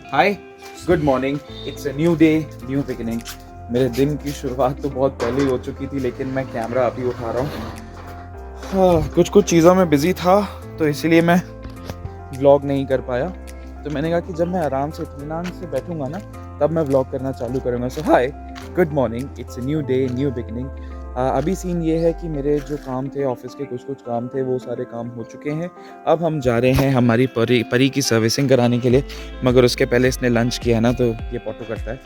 Hi, good morning. It's a new day, new beginning. मेरे दिन की शुरुआत तो बहुत पहले ही हो चुकी थी, लेकिन मैं कैमरा अभी उठा रहा हूँ। हाँ, कुछ चीज़ों में बिज़ी था, तो इसीलिए मैं व्लॉग नहीं कर पाया। तो मैंने कहा कि जब मैं आराम से इत्मीनान से बैठूंगा ना, तब मैं व्लॉग करना चालू करूँगा। So hi, good morning. It's a new day, new beginning. अभी सीन ये है कि मेरे जो काम थे ऑफिस के, कुछ काम थे, वो सारे काम हो चुके हैं। अब हम जा रहे हैं हमारी परी की सर्विसिंग कराने के लिए। मगर उसके पहले इसने लंच किया ना, तो ये पोटो करता है।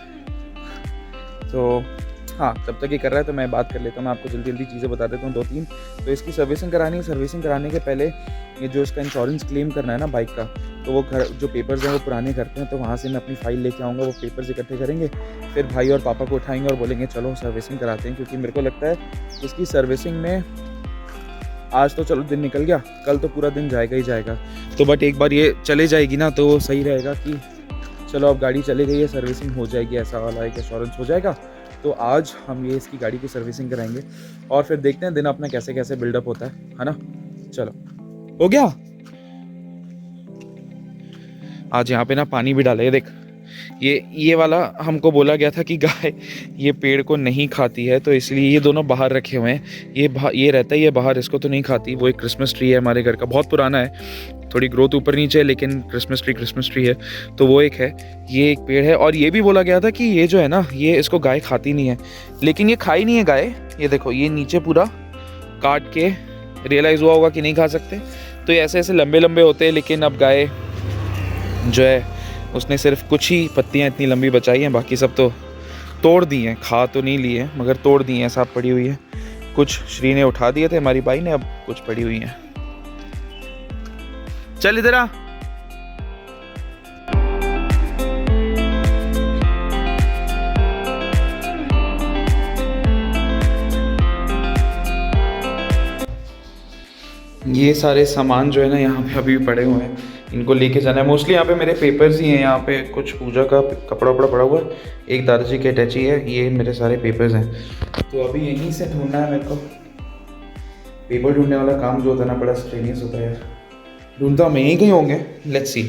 तो हाँ, तब तक ये कर रहा है तो मैं बात कर लेता हूँ। मैं आपको जल्दी जल्दी चीज़ें बता देता हूँ, 2-3। तो इसकी सर्विसिंग करानी है। सर्विसिंग कराने के पहले ये जो इसका इंश्योरेंस क्लेम करना है ना बाइक का, तो वो घर जो पेपर्स हैं वो पुराने करते हैं, तो वहाँ से मैं अपनी फ़ाइल लेके आऊँगा। वो पेपर्स इकट्ठे करेंगे, फिर भाई और पापा को उठाएंगे और बोलेंगे चलो सर्विसिंग कराते हैं। क्योंकि मेरे को लगता है इसकी सर्विसिंग में आज तो चलो दिन निकल गया, कल तो पूरा दिन जाएगा ही जाएगा। तो बट एक बार ये चले जाएगी ना, तो सही रहेगा कि चलो अब गाड़ी चली गई है, सर्विसिंग हो जाएगी, ऐसा वाला एक एश्योरेंस हो जाएगा। तो आज हम ये इसकी गाड़ी की सर्विसिंग कराएंगे और फिर देखते हैं दिन अपना कैसे कैसे बिल्डअप होता है ना। चलो, हो गया। आज यहाँ पे ना पानी भी डाला है, देख। ये वाला हमको बोला गया था कि गाय ये पेड़ को नहीं खाती है, तो इसलिए ये दोनों बाहर रखे हुए हैं। ये रहता ही है बाहर, इसको तो नहीं खाती। वो एक क्रिसमस ट्री है हमारे घर का, बहुत पुराना है, थोड़ी ग्रोथ ऊपर नीचे है, लेकिन क्रिसमस ट्री है। तो वो एक है, ये एक पेड़ है। और ये भी बोला गया था कि ये जो है ना, ये इसको गाय खाती नहीं है, लेकिन ये खाई नहीं है गाय। ये देखो, ये नीचे पूरा काट के रियलाइज़ हुआ होगा कि नहीं खा सकते, तो ये ऐसे ऐसे लंबे लंबे होते हैं। लेकिन अब गाय जो है, उसने सिर्फ कुछ ही पत्तियां इतनी लंबी बचाई हैं, बाकी सब तो तोड़ दी हैं। खा तो नहीं ली है, मगर तोड़ दी हैं, सब पड़ी हुई है। कुछ श्री ने उठा दिए थे, हमारी बाई ने, अब कुछ पड़ी हुई हैं। चल इधर आ। ये सारे सामान जो है ना, यहाँ पे अभी भी पड़े हुए हैं, इनको लेके जाना है। मोस्टली यहाँ पे मेरे पेपर्स ही हैं। यहाँ पे कुछ पूजा का कपड़ा वपड़ा पड़ा हुआ है, एक दादाजी की अटैची है, ये मेरे सारे पेपर्स हैं। तो अभी यहीं से ढूंढना है मेरे को। पेपर ढूंढने वाला काम जो होता है ना, बड़ा स्ट्रेनियस होता है यार। ढूंढता मैं यहीं कहीं होंगे, लेट्स सी।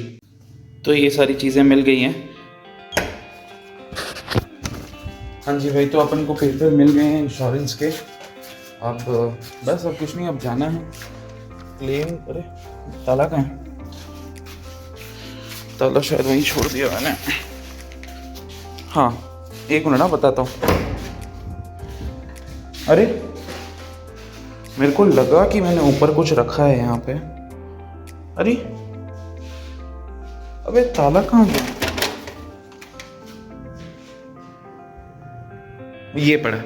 तो ये सारी चीज़ें मिल गई हैं। हाँ जी भाई, तो अपन को पेपर मिल गए हैं इंश्योरेंस के। अब बस, अब कुछ नहीं, अब जाना है क्लेम। अरे ताला कहाँ है? ताला शायद वहीं छोड़ दिया मैंने। हाँ, एक मिनट ना, बताता हूँ। अरे मेरे को लगा कि मैंने ऊपर कुछ रखा है यहाँ पे। अरे अबे ताला कहाँ गया? ये पड़ा।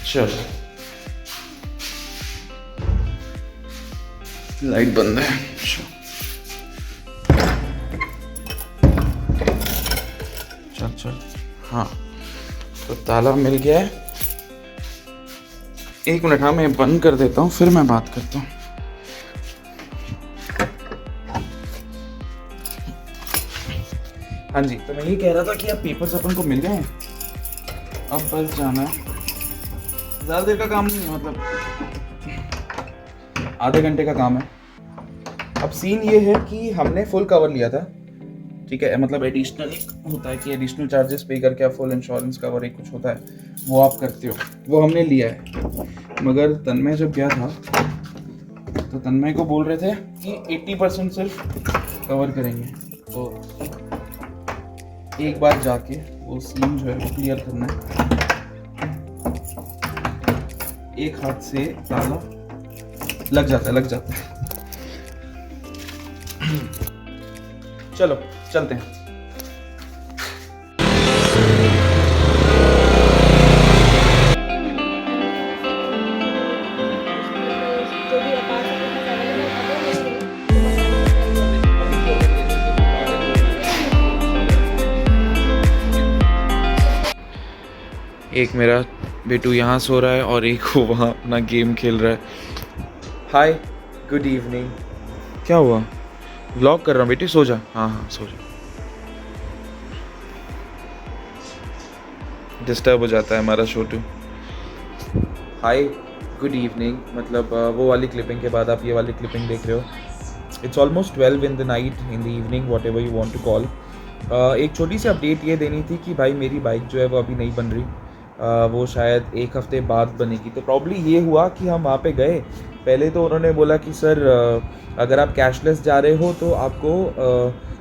चलो, लाइट बंद है। चल चल, हाँ, तो ताला मिल गया है। एक मिनट, हाँ मैं बंद कर देता हूँ, फिर मैं बात करता हूँ। हाँ जी, तो मैं ये कह रहा था कि अब पेपर्स अपन को मिल गए हैं, अब बस जाना है। ज़्यादा देर का काम नहीं है, मतलब आधे घंटे का काम है। अब सीन ये है कि हमने फुल कवर लिया था, ठीक है, मतलब एडिशनल होता है कि एडिशनल चार्जेस पे करके आप फुल इंश्योरेंस कवर एक कुछ होता है, वो आप करते हो, वो हमने लिया है। मगर तन्मय जब गया था, तो तन्मय को बोल रहे थे कि 80% सिर्फ कवर करेंगे। तो एक बार जाके वो सीन जो है वो क्लियर करना है। एक हाथ से ताला लग जाता है। चलो चलते हैं। एक मेरा बेटू यहाँ सो रहा है और एक वो वहाँ अपना गेम खेल रहा है। हाय, गुड इवनिंग। क्या हुआ? व्लॉग कर रहा हूँ बेटी, सो जा। हाँ हाँ, सो जा। डिस्टर्ब हो जाता है हमारा छोटू। हाय, गुड इवनिंग। मतलब वो वाली क्लिपिंग के बाद आप ये वाली क्लिपिंग देख रहे हो। It's almost 12 in the night, in the evening, whatever you want to call. एक छोटी सी अपडेट ये देनी थी कि भाई मेरी बाइक जो है वो अभी नहीं बन रही, वो शायद एक हफ़्ते बाद बनेगी। तो प्रॉब्ली ये हुआ कि हम वहाँ पे गए, पहले तो उन्होंने बोला कि सर अगर आप कैशलेस जा रहे हो तो आपको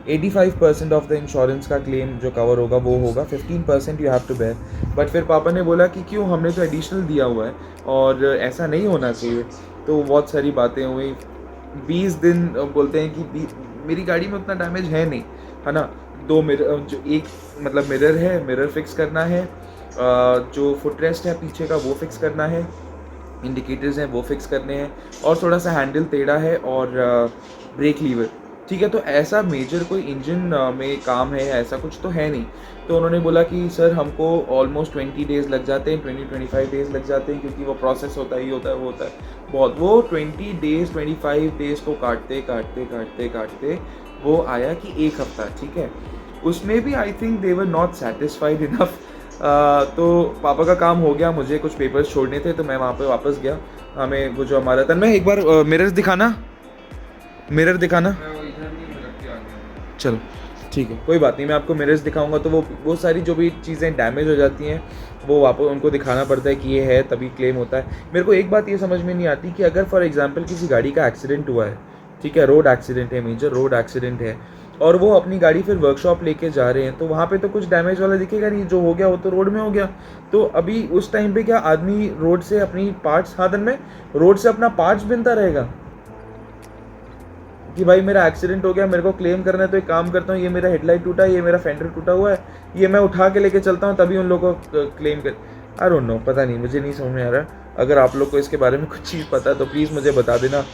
85% ऑफ द इंश्योरेंस का क्लेम जो कवर होगा वो होगा, 15% you have to bear. But फिर पापा ने बोला कि क्यों, हमने तो एडिशनल दिया हुआ है और ऐसा नहीं होना चाहिए। तो बहुत सारी बातें हुई, 20 दिन बोलते हैं कि मेरी गाड़ी में उतना डैमेज है नहीं, है ना। 2 मिरर, जो एक मतलब मिरर है, मिरर फिक्स करना है, जो फुटरेस्ट है पीछे का वो फिक्स करना है, इंडिकेटर्स हैं वो फिक्स करने हैं, और थोड़ा सा हैंडल टेढ़ा है और ब्रेक लीवर, ठीक है। तो ऐसा मेजर कोई इंजन में काम है ऐसा कुछ तो है नहीं। तो उन्होंने बोला कि सर हमको ऑलमोस्ट 20 डेज़ लग जाते हैं, 20-25 डेज़ लग जाते हैं, क्योंकि वो प्रोसेस होता ही होता है, वो होता है बहुत। वो 20 डेज़ 25 डेज़ को काटते काटते काटते काटते वो आया कि एक हफ़्ता, ठीक है। उसमें भी I think they were not satisfied enough. तो पापा का काम हो गया, मुझे कुछ पेपर्स छोड़ने थे तो मैं वहाँ पे वापस गया। हमें वो जो हमारा था, मैं एक बार मिरर दिखाना, मिरर दिखाना, चलो ठीक है कोई बात नहीं, मैं आपको मिरर्स दिखाऊंगा। तो वो सारी जो भी चीज़ें डैमेज हो जाती हैं वो वापस उनको दिखाना पड़ता है कि ये है, तभी क्लेम होता है। मेरे को एक बात ये समझ में नहीं आती कि अगर फॉर एग्जांपल किसी गाड़ी का एक्सीडेंट हुआ है, ठीक है, रोड एक्सीडेंट है, मेजर रोड एक्सीडेंट है, और वो अपनी गाड़ी फिर वर्कशॉप लेके जा रहे हैं, तो वहाँ पे तो कुछ डैमेज वाला दिखेगा नहीं, जो हो गया वो तो रोड में हो गया। तो अभी उस टाइम पे क्या आदमी रोड से अपनी पार्ट्स, साधन में रोड से अपना पार्ट्स बिनता रहेगा कि भाई मेरा एक्सीडेंट हो गया, मेरे को क्लेम करना है, तो एक काम करता हूँ, ये मेरा हेडलाइट टूटा है, ये मेरा फेंडर टूटा हुआ है, ये मैं उठा के लेके चलता हूँ, तभी उन लोगों को क्लेम कर। आई डोंट नो, पता नहीं, मुझे नहीं समझ में आ रहा। अगर आप लोग को इसके बारे में कुछ चीज़ पता है तो प्लीज़ मुझे बता देना,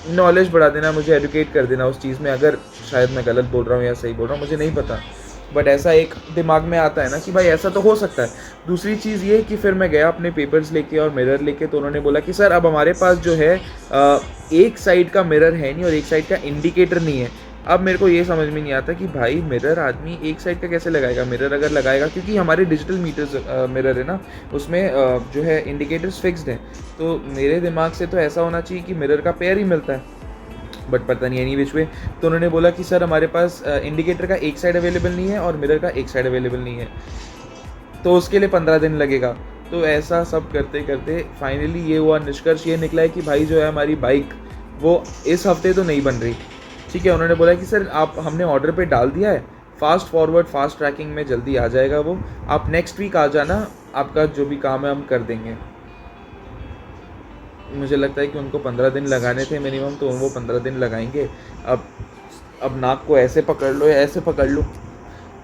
नॉलेज बढ़ा देना, मुझे एडुकेट कर देना उस चीज़ में। अगर शायद मैं गलत बोल रहा हूँ या सही बोल रहा हूँ, मुझे नहीं पता, बट ऐसा एक दिमाग में आता है ना कि भाई ऐसा तो हो सकता है। दूसरी चीज़ ये कि फिर मैं गया अपने पेपर्स लेके और मिरर लेके, तो उन्होंने बोला कि सर अब हमारे पास जो है एक साइड का मिरर है नहीं और एक साइड का इंडिकेटर नहीं है। अब मेरे को ये समझ में नहीं आता कि भाई मिरर आदमी एक साइड का कैसे लगाएगा, मिरर अगर लगाएगा, क्योंकि हमारे डिजिटल मीटर्स मिरर है ना, उसमें जो है इंडिकेटर्स फिक्स्ड हैं। तो मेरे दिमाग से तो ऐसा होना चाहिए कि मिरर का पेयर ही मिलता है, बट पता नहीं एनी विच वे। तो उन्होंने बोला कि सर हमारे पास इंडिकेटर का एक साइड अवेलेबल नहीं है और मिरर का एक साइड अवेलेबल नहीं है, तो उसके लिए 15 दिन लगेगा। तो ऐसा सब करते करते फाइनली ये हुआ, निष्कर्ष ये निकला है कि भाई जो है हमारी बाइक वो इस हफ्ते तो नहीं बन रही, ठीक है। उन्होंने बोला कि सर आप, हमने ऑर्डर पे डाल दिया है, फास्ट फॉरवर्ड फास्ट ट्रैकिंग में जल्दी आ जाएगा वो, आप नेक्स्ट वीक आ जाना, आपका जो भी काम है हम कर देंगे। मुझे लगता है कि उनको 15 दिन लगाने थे मिनिमम, तो वो 15 दिन लगाएंगे। अब नाक को ऐसे पकड़ लो या ऐसे पकड़ लो,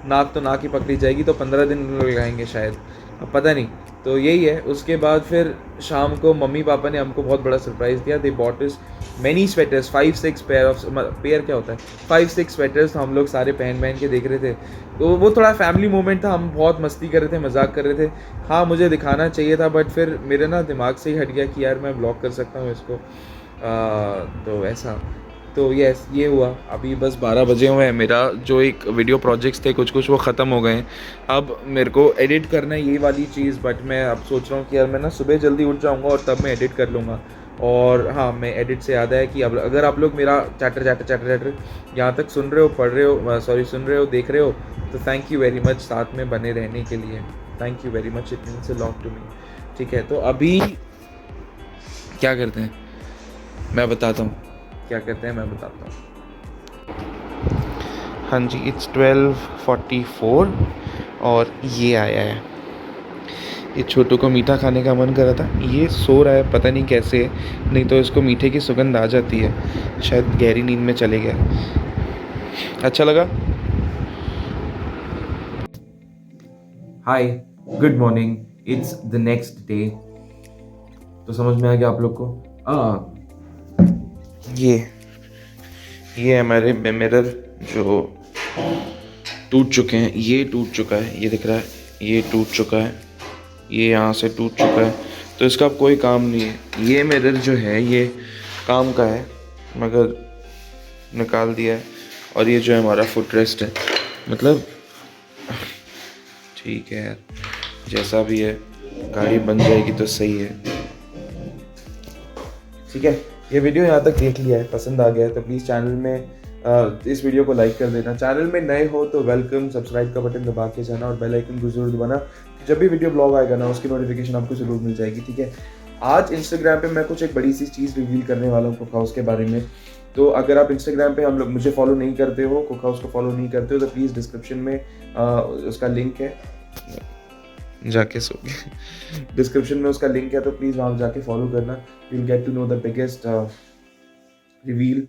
नाक तो नाक ही पकड़ी जाएगी, तो 15 दिन लगाएंगे शायद, अब पता नहीं। तो यही है। उसके बाद फिर शाम को मम्मी पापा ने हमको बहुत बड़ा सरप्राइज़ दिया। They bought us many sweaters, 5-6 pair of, pair क्या होता है, 5-6 स्वेटर्स हम लोग सारे पहन के देख रहे थे। तो वो थोड़ा फैमिली मोमेंट था, हम बहुत मस्ती कर रहे थे, मजाक कर रहे थे। हाँ मुझे दिखाना चाहिए था, बट फिर मेरे ना दिमाग से ही हट गया कि यार मैं ब्लॉग कर सकता हूँ इसको। तो ऐसा, तो यस ये हुआ। अभी बस 12 बजे हुए हैं, मेरा जो एक वीडियो प्रोजेक्ट्स थे कुछ वो ख़त्म हो गए हैं। अब मेरे को एडिट करना है ये वाली चीज़, बट मैं अब सोच रहा हूँ कि यार मैं ना सुबह जल्दी उठ जाऊँगा और तब मैं एडिट कर लूँगा। और हाँ, मैं एडिट से याद है कि अब अगर आप लोग मेरा चैटर यहाँ तक सुन रहे हो, पढ़ रहे हो, सुन रहे हो, देख रहे हो, तो थैंक यू वेरी मच साथ में बने रहने के लिए। Thank you very much, it means a lot to me. ठीक है, तो अभी क्या करते हैं मैं बताता हूँ, क्या कहते हैं मैं बताता हूँ। हाँ जी, इट्स 12:44 और ये आया है। ये छोटू को मीठा खाने का मन कर रहा था, ये सो रहा है पता नहीं कैसे, नहीं तो इसको मीठे की सुगंध आ जाती है, शायद गहरी नींद में चले गया। अच्छा लगा। Hi, good morning, it's the next day. तो समझ में आ गया आप लोग को। ये है हमारे मिरर जो टूट चुके हैं। ये टूट चुका है, ये दिख रहा है, ये टूट चुका है, ये यहाँ से टूट चुका है, तो इसका अब कोई काम नहीं है। ये मिरर जो है ये काम का है, मगर निकाल दिया है। और ये जो है हमारा फुट रेस्ट है, मतलब ठीक है यार, जैसा भी है गाड़ी बन जाएगी तो सही है। ठीक है, ये वीडियो यहाँ तक देख लिया है, पसंद आ गया है तो प्लीज़ चैनल में इस वीडियो को लाइक कर देना। चैनल में नए हो तो वेलकम, सब्सक्राइब का बटन दबा के जाना और बेल आइकन को जरूर दबाना। जब भी वीडियो ब्लॉग आएगा ना उसकी नोटिफिकेशन आपको जरूर मिल जाएगी, ठीक है। आज इंस्टाग्राम पे मैं कुछ एक बड़ी सी चीज़ रिवील करने वाला हूँ कुक हाउस के बारे में। तो अगर आप इंस्टाग्राम पे हम लोग मुझे फॉलो नहीं करते हो, कुक हाउस को फॉलो नहीं करते हो, तो प्लीज़ डिस्क्रिप्शन में उसका लिंक है, जाके सो गए डिस्क्रिप्शन में उसका लिंक है, तो प्लीज़ वहाँ जाके फॉलो करना। You will get to know the biggest reveal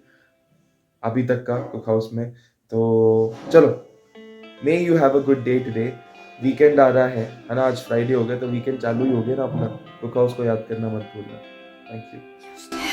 अभी तक का कुक हाउस में। तो चलो, may you have a good day today. Weekend आ रहा है ना, आज फ्राइडे हो गया तो वीकेंड चालू ही हो गया ना अपना। कुक हाउस को याद करना मत भूलना। Thank you.